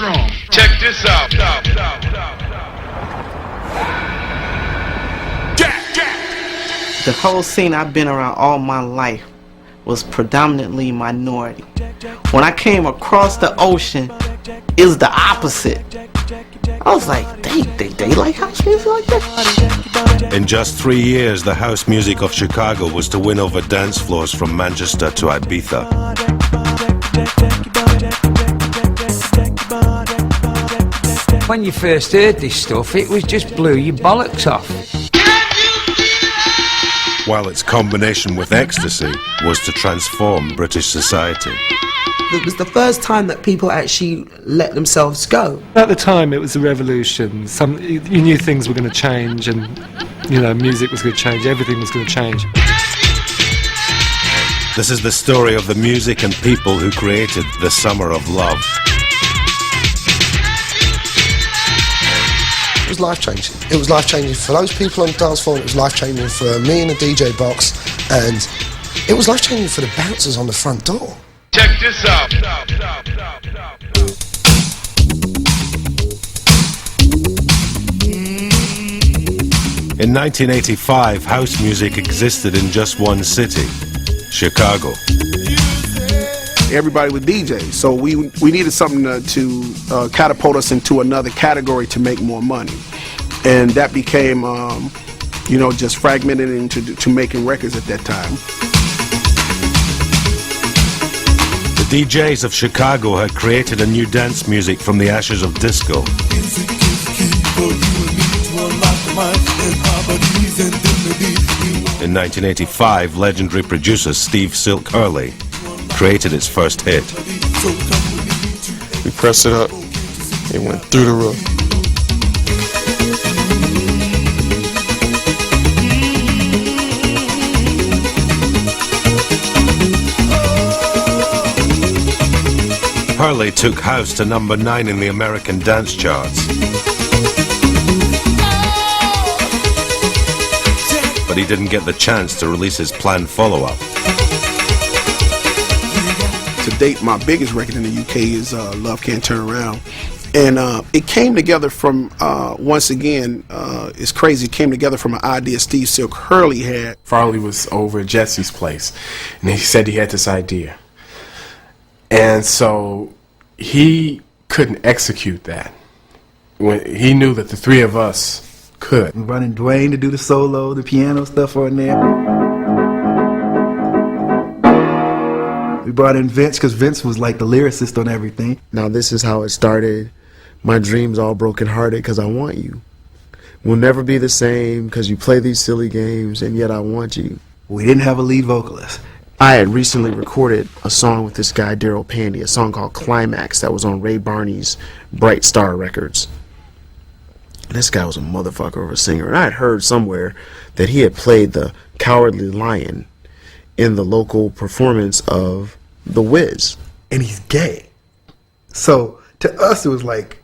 strong. Check this out. The whole scene I've been around all my life was predominantly minority. When I came across the ocean, it was the opposite. I was like, they like house music like that? In just 3 years, the house music of Chicago was to win over dance floors from Manchester to Ibiza. When you first heard this stuff, it was just blew your bollocks off. While its combination with ecstasy was to transform British society. It was the first time that people actually let themselves go. At the time, it was a revolution. You knew things were going to change, and music was going to change. Everything was going to change. This is the story of the music and people who created the Summer of Love. It was life-changing. It was life-changing for those people on the dance floor. It was life-changing for me in the DJ box, and it was life-changing for the bouncers on the front door. Check this out. In 1985, house music existed in just one city, Chicago. Everybody was DJs, so we needed something to catapult us into another category to make more money, and that became just fragmented into making records at that time. The DJs of Chicago had created a new dance music from the ashes of disco. In 1985, legendary producer Steve Silk Hurley created its first hit. We pressed it up, it went through the roof. Hurley took house to number 9 in the American dance charts. But he didn't get the chance to release his planned follow-up. To date, my biggest record in the UK is Love Can't Turn Around. And it came together from, once again, it's crazy, it came together from an idea Steve Silk Hurley had. Farley was over at Jesse's place, and he said he had this idea. And so he couldn't execute that. When he knew that the three of us could. Running Dwayne to do the solo, the piano stuff on there. We brought in Vince because Vince was like the lyricist on everything. Now this is how it started. My dream's all broken hearted because I want you. We'll never be the same because you play these silly games and yet I want you. We didn't have a lead vocalist. I had recently recorded a song with this guy Daryl Pandy, a song called Climax that was on Ray Barney's Bright Star Records. This guy was a motherfucker of a singer, and I had heard somewhere that he had played the Cowardly Lion in the local performance of The Wiz. And he's gay. So to us it was like,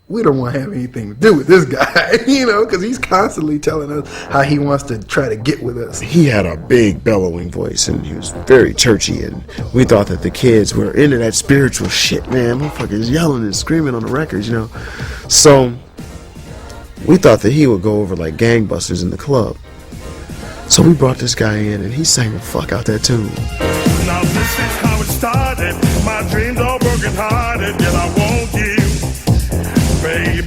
we don't want to have anything to do with this guy, because he's constantly telling us how he wants to try to get with us. He had a big bellowing voice, and he was very churchy, and we thought that the kids were into that spiritual shit, man. Motherfuckers yelling and screaming on the records, So we thought that he would go over like gangbusters in the club. So we brought this guy in, and he sang the fuck out that tune. Now this is how it started. My dreams are broken hearted, yet I want you. Baby,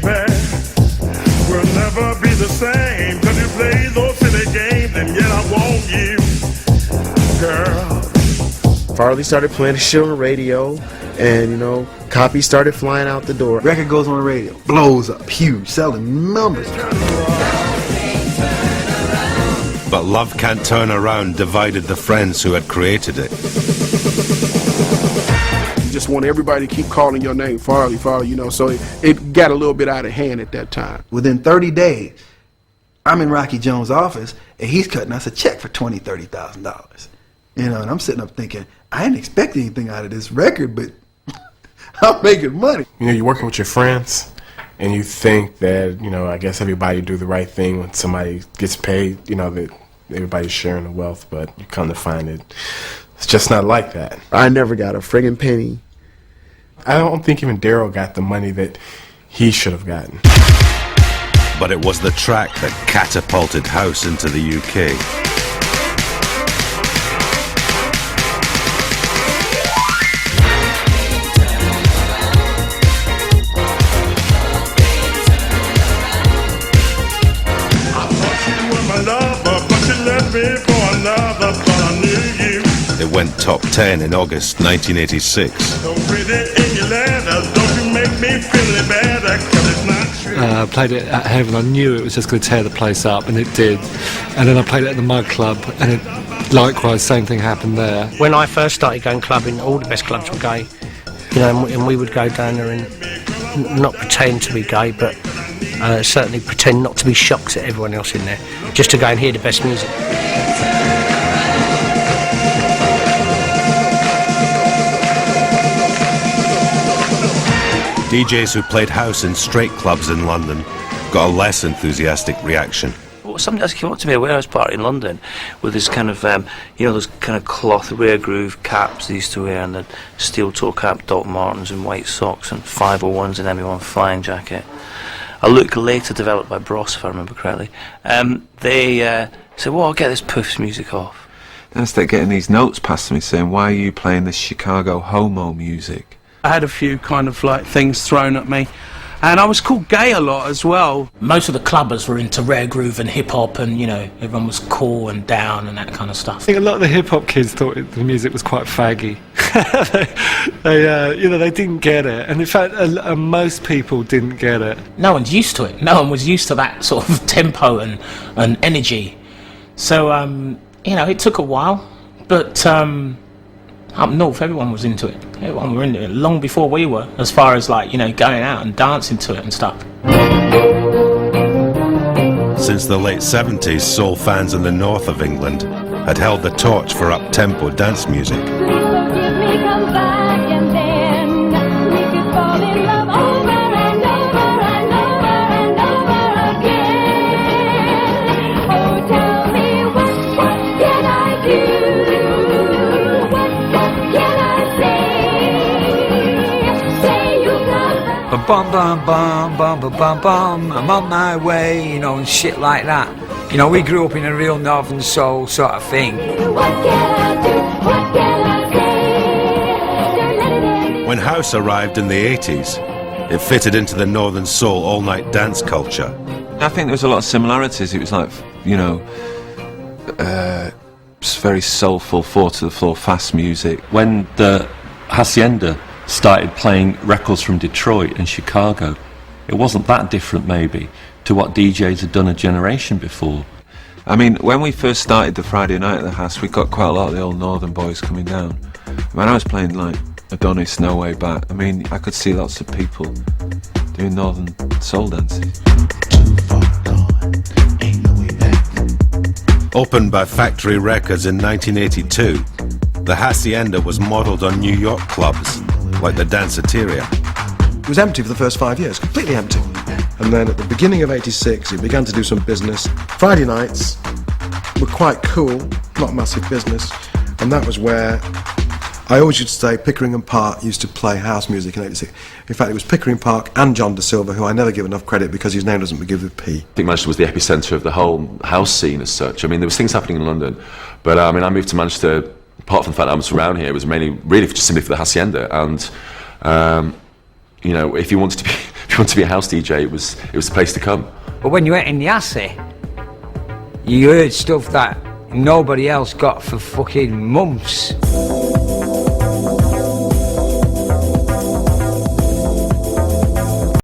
we'll never be the same, cause you play those silly games, and yet I want you, girl. Farley started playing the shit on the radio, and copies started flying out the door. Record goes on the radio, blows up, huge, selling numbers. But Love Can't Turn Around divided the friends who had created it. You just want everybody to keep calling your name Farley, so it got a little bit out of hand at that time. Within 30 days, I'm in Rocky Jones' office, and he's cutting us a check for $20,000, $30,000. And I'm sitting up thinking, I didn't expect anything out of this record, but I'm making money. You're working with your friends, and you think that, I guess everybody do the right thing when somebody gets paid, that everybody's sharing the wealth, but you come to find it, it's just not like that. I never got a friggin' penny I don't think even Daryl got the money that he should have gotten. But it was the track that catapulted house into the UK. It went top 10 in August 1986. I played it at Heaven. I knew it was just going to tear the place up, and it did. And then I played it at the Mud Club, and it, likewise, same thing happened there. When I first started going clubbing, all the best clubs were gay, you know, and we would go down there and not pretend to be gay, but certainly pretend not to be shocked at everyone else in there, just to go and hear the best music. DJs who played house in straight clubs in London got a less enthusiastic reaction. Well, somebody else came up to me at a warehouse party in London with this kind of, you know, those kind of cloth rear groove caps they used to wear, and the steel toe cap, Doc Martens and white socks and 501s and ME1 flying jacket. A look later developed by Bros, if I remember correctly. They said, well, I'll get this Puff's music off. Then I started getting these notes passed to me saying, why are you playing this Chicago homo music? I had a few kind of like things thrown at me, and I was called gay a lot as well. Most of the clubbers were into rare groove and hip hop, and you know, everyone was cool and down and that kind of stuff. I think a lot of the hip hop kids thought the music was quite faggy. You know, they didn't get it, and in fact, most people didn't get it. No one's used to it. No one was used to that sort of tempo and energy. So you know, it took a while, but up north, everyone was into it. Everyone were into it long before we were, as far as like, you know, going out and dancing to it and stuff. Since the late 70s, soul fans in the north of England had held the torch for up-tempo dance music. Bum bum bum bum bum bum bum, I'm on my way, you know, and shit like that. You know, we grew up in a real northern soul sort of thing. When house arrived in the 80s, it fitted into the northern soul all-night dance culture. I think there was a lot of similarities. It was like, you know, very soulful, four-to-the-floor fast music. When the Hacienda started playing records from Detroit and Chicago, it wasn't that different maybe to what DJs had done a generation before. I mean, when we first started the Friday night at the house, we got quite a lot of the old northern boys coming down. When I was playing like Adonis, No Way Back, I mean, I could see lots of people doing northern soul dances. Opened by Factory Records in 1982, the Hacienda was modelled on New York clubs like the Danceteria. It was empty for the first 5 years, completely empty. And then at the beginning of '86, it began to do some business. Friday nights were quite cool, not massive business, and that was where I always used to say Pickering and Park used to play house music in '86. In fact, it was Pickering Park and John Da Silva, who I never give enough credit because his name doesn't begin with P. I think Manchester was the epicentre of the whole house scene as such. I mean, there was things happening in London, but I mean, I moved to Manchester. Apart from the fact that I was from around here, it was mainly really just simply for the Hacienda, and you know, if you wanted to be a house DJ, it was the place to come. But when you went in the Assy, you heard stuff that nobody else got for fucking months.